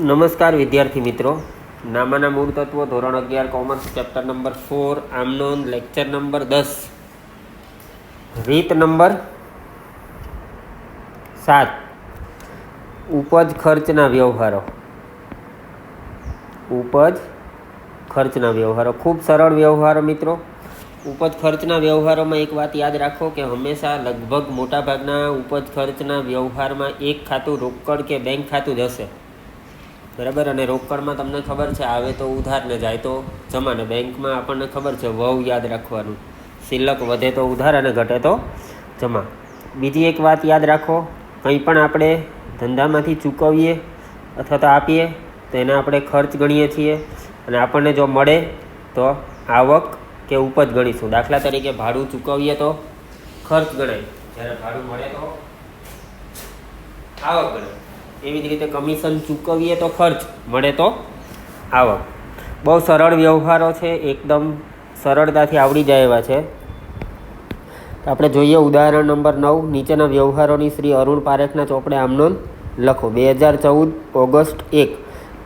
નમસ્કાર વિદ્યાર્થી મિત્રો, નામાના મૂળ તત્વો ધોરણ 11 કોમર્સ ચેપ્ટર નંબર 4 આમનોન લેક્ચર નંબર 10 રીત નંબર 7 ઉપજ ખર્ચના વ્યવહારો. ઉપજ ખર્ચના વ્યવહારો ખૂબ સરળ વ્યવહારો મિત્રો. ઉપજ ખર્ચના વ્યવહારોમાં એક વાત યાદ રાખો કે હંમેશા લગભગ મોટાભાગના ઉપજ ખર્ચના વ્યવહારમાં એક ખાતું રોકડ કે બેંક ખાતું જ હશે, બરાબર. અને રોકડમાં તમને ખબર છે આવે તો ઉધાર ને જાય તો જમા, ને બેંકમાં આપણને ખબર છે વહુ યાદ રાખવાનું, શિલ્લક વધે તો ઉધાર અને ઘટે તો જમા. બીજી એક વાત યાદ રાખો, કંઈ પણ આપણે ધંધામાંથી ચૂકવીએ અથવા તો આપીએ તો એને આપણે ખર્ચ ગણીએ છીએ, અને આપણને જો મળે તો આવક કે ઉપજ ગણીશું. દાખલા તરીકે ભાડું ચૂકવીએ તો ખર્ચ ગણાય, જ્યારે ભાડું મળે તો આવક ગણાય. એવી જ રીતે કમિશન ચૂકવીએ તો ખર્ચ, મળે તો આવક. બહુ સરળ વ્યવહારો છે, એકદમ સરળતાથી આવડી જાય એવા છે. તો આપણે જોઈએ ઉદાહરણ નંબર 9. નીચેના વ્યવહારોની શ્રી અરુણ પારેખના ચોપડે આમનોંધ લખો. 2014 ઓગસ્ટ 1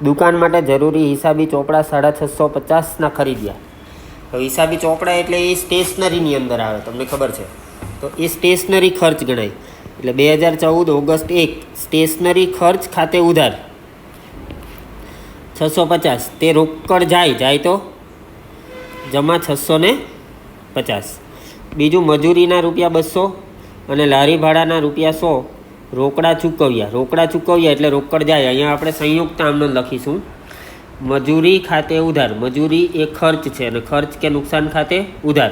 દુકાન માટે જરૂરી હિસાબી ચોપડા 650 ખરીદ્યા. તો હિસાબી ચોપડા એટલે એ સ્ટેશનરીની અંદર આવે, તમને ખબર છે, તો એ સ્ટેશનરી ખર્ચ ગણાય. એટલે 2014 ઓગસ્ટ 1 સ્ટેશનરી ખર્ચ ખાતે ઉધાર 650, તે રોકડ જાય તો જમા 650. બીજું મજૂરીના રૂપિયા 200 અને લારી ભાડાના રૂપિયા 100 રોકડા ચૂકવ્યા એટલે રોકડ જાય. અહીંયા આપણે સંયુક્ત આમનોંધ લખીશું. મજૂરી ખાતે ઉધાર, મજૂરી એ ખર્ચ છે અને ખર્ચ કે નુકસાન ખાતે ઉધાર.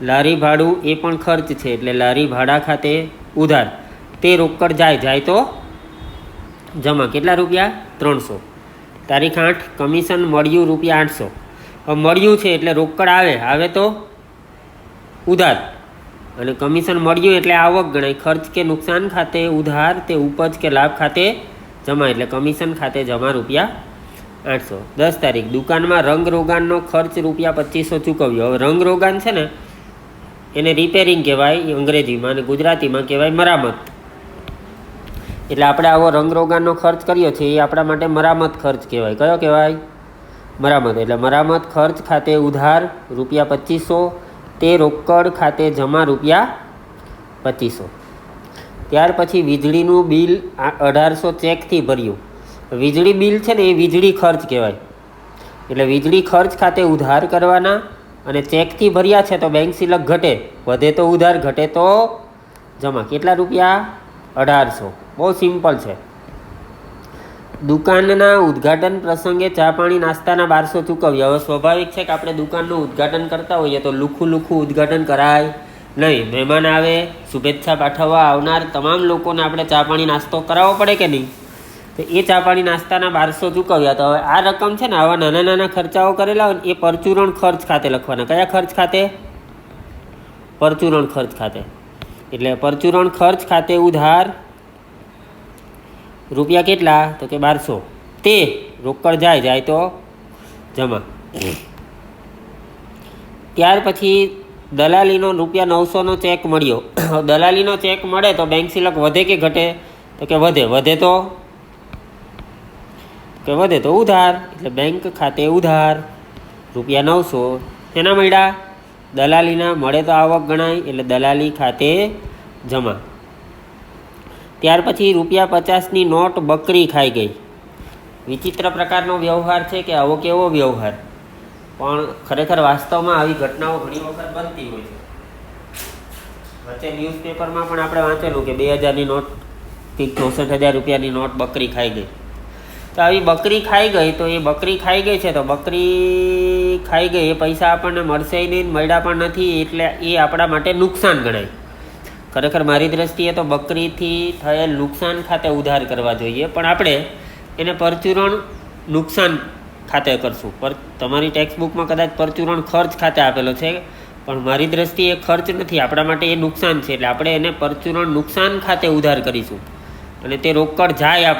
લારી ભાડું એ પણ ખર્ચ છે એટલે લારી ભાડા ખાતે ઉધાર, તે રોકડ જાય તો જમા. કેટલા રૂપિયા? 300. તારીખ 8 કમિશન મળ્યું રૂપિયા 800. હવે મળ્યું છે એટલે રોકડ આવે તો ઉધાર, અને કમિશન મળ્યું એટલે આવક ગણાય. ખર્ચ કે નુકસાન ખાતે ઉધાર, તે ઉપજ કે લાભ ખાતે જમા, એટલે કમિશન ખાતે જમા રૂપિયા 800. 10 તારીખ દુકાનમાં રંગ રોગાનનો ખર્ચ રૂપિયા 2500 ચૂકવ્યો. હવે રંગ રોગાન છે ને એને રિપેરિંગ કહેવાય અંગ્રેજીમાં, અને ગુજરાતીમાં કહેવાય મરામત. એટલે આપણે આવો રંગરોગાનનો ખર્ચ કર્યો છે એ આપણા માટે મરામત ખર્ચ કહેવાય. કયો કહેવાય? મરામત. એટલે મરામત ખર્ચ ખાતે ઉધાર રૂપિયા 2500, તે રોકડ ખાતે જમા રૂપિયા 2500. ત્યાર પછી વીજળીનું બિલ 1800 ચેકથી ભર્યું. વીજળી બિલ છે ને એ વીજળી ખર્ચ કહેવાય. એટલે વીજળી ખર્ચ ખાતે ઉધાર કરવાના, અને ચેકથી ભર્યા છે તો બેંક શિલ્લક ઘટે, વધે તો ઉધાર, ઘટે તો જમા. કેટલા રૂપિયા? 1800. બહુ સિમ્પલ છે. દુકાનના ઉદ્ઘાટન પ્રસંગે ચા પાણી નાસ્તાના 1200 ચૂકવ્યા. હવે સ્વાભાવિક છે કે આપણે દુકાનનું ઉદ્ઘાટન કરતા હોઈએ તો લુખું ઉદ્ઘાટન કરાય નહીં. મહેમાન આવે, શુભેચ્છા પાઠવવા આવનાર તમામ લોકોને આપણે ચા પાણી નાસ્તો કરાવવો પડે કે નહીં? તો એ ચા પાણી નાસ્તાના 1200 ચૂકવ્યા. તો હવે આ રકમ છે ને આવા નાના ખર્ચાઓ કરેલા હોય ને એ પરચુરણ ખર્ચ ખાતે લખવાના. કયા ખર્ચ ખાતે? પરચુરણ ખર્ચ ખાતે. એટલે પરચુરણ ખર્ચ ખાતે ઉધાર રૂપિયા કેટલા? તો કે 1200, તે રોકડ જાય તો જમા. ત્યાર પછી દલાલીનો રૂપિયા 900નો ચેક મળ્યો. દલાલીનો ચેક મળે તો બેંક શિલ્લક વધે કે ઘટે? તો કે વધે તો ઉધાર, એટલે બેંક ખાતે ઉધાર રૂપિયા 900. એના મળ્યા દલાલીના, મળે તો આવક ગણાય એટલે દલાલી ખાતે જમા. ત્યાર પછી રૂપિયા 50ની નોટ બકરી ખાઈ ગઈ. વિચિત્ર પ્રકારનો વ્યવહાર છે કે આવો કેવો વ્યવહાર, પણ ખરેખર વાસ્તવમાં આવી ઘટનાઓ ઘણી વખત બનતી હોય છે. વચ્ચે ન્યૂઝપેપરમાં પણ આપણે વાંચેલું કે 2000ની નોટ કે 64,000 રૂપિયાની નોટ બકરી ખાઈ ગઈ. તો આવી બકરી ખાઈ ગઈ, તો એ બકરી ખાઈ ગઈ છે તો બકરી ખાઈ ગઈ એ પૈસા આપણને મળશે નહીં, મળ્યા પણ નથી, એટલે એ આપણા માટે નુકસાન ગણાય. ખરેખર મારી દ્રષ્ટિએ તો બકરીથી થયેલ નુકસાન ખાતે ઉધાર કરવા જોઈએ, પણ આપણે એને પરચુરણ નુકસાન ખાતે કરશું. તમારી ટેક્સ્ટ બુકમાં કદાચ પરચુરણ ખર્ચ ખાતે આપેલો છે, પણ મારી દ્રષ્ટિએ ખર્ચ નથી, આપણા માટે એ નુકસાન છે. એટલે આપણે એને પરચુરણ નુકસાન ખાતે ઉધાર કરીશું, અને તે રોકડ જાય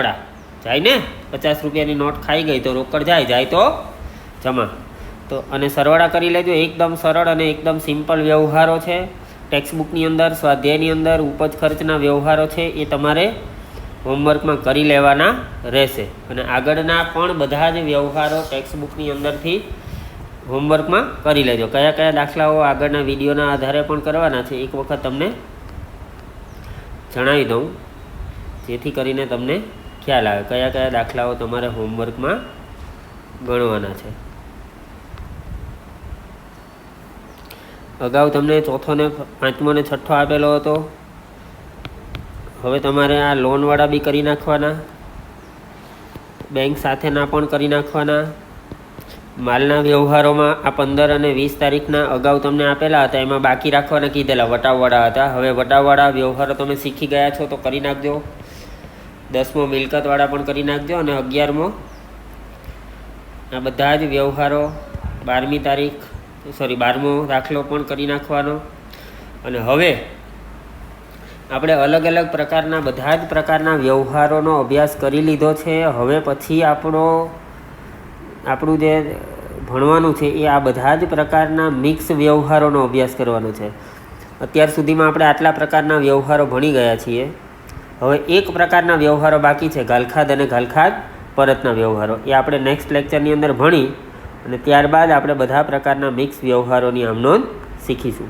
ને. 50 રૂપિયાની નોટ ખાઈ ગઈ તો રોકડ જાય તો જમા. તો અને સરવાળા કરી લેજો. એકદમ સરળ અને એકદમ સિમ્પલ વ્યવહારો છે. ટેક્સ્ટ બુકની અંદર, સ્વાધ્યાયની અંદર ઉપજ ખર્ચના વ્યવહારો છે એ તમારે હોમવર્કમાં કરી લેવાના રહેશે. અને આગળના પણ બધા જ વ્યવહારો ટેક્સ્ટબુકની અંદરથી હોમવર્કમાં કરી લેજો. કયા કયા દાખલાઓ આગળના વિડીયોના આધારે પણ કરવાના છે એક વખત તમને જણાવી દઉં, જેથી કરીને તમને ખ્યાલ આવે કયા કયા દાખલાઓ તમારે હોમવર્કમાં ગણવાના છે. અગાઉ તમને ચોથો ને પાંચમો ને છઠ્ઠો આપેલો હતો. હવે તમારે આ લોનવાળા બી કરી નાખવાના, બેંક સાથેના પણ કરી નાખવાના. માલના વ્યવહારોમાં આ 15 અને 20 તારીખના અગાઉ તમને આપેલા હતા, એમાં બાકી રાખવાના કીધેલા વટાવવાળા હતા. હવે વટાવવાળા વ્યવહારો તમે શીખી ગયા છો તો કરી નાખજો. 10મો મિલકતવાળા પણ કરી નાખજો. અને 11મો આ બધા જ વ્યવહારો 12મો દાખલો પણ કરી નાખવાનો. અને હવે આપણે અલગ અલગ પ્રકારના બધા જ પ્રકારના વ્યવહારોનો અભ્યાસ કરી લીધો છે. હવે પછી આપણું જે ભણવાનું છે એ આ બધા જ પ્રકારના મિક્સ વ્યવહારોનો અભ્યાસ કરવાનો છે. અત્યાર સુધીમાં આપણે આટલા પ્રકારના વ્યવહારો ભણી ગયા છીએ. હવે એક પ્રકારના વ્યવહારો બાકી છે, ગાલખાદ અને ગાલખાદ પરતના વ્યવહારો. એ આપણે નેક્સ્ટ લેક્ચરની અંદર ભણી અને ત્યારબાદ આપણે બધા પ્રકારના મિક્સ વ્યવહારોની આમ નોંધ શીખીશું.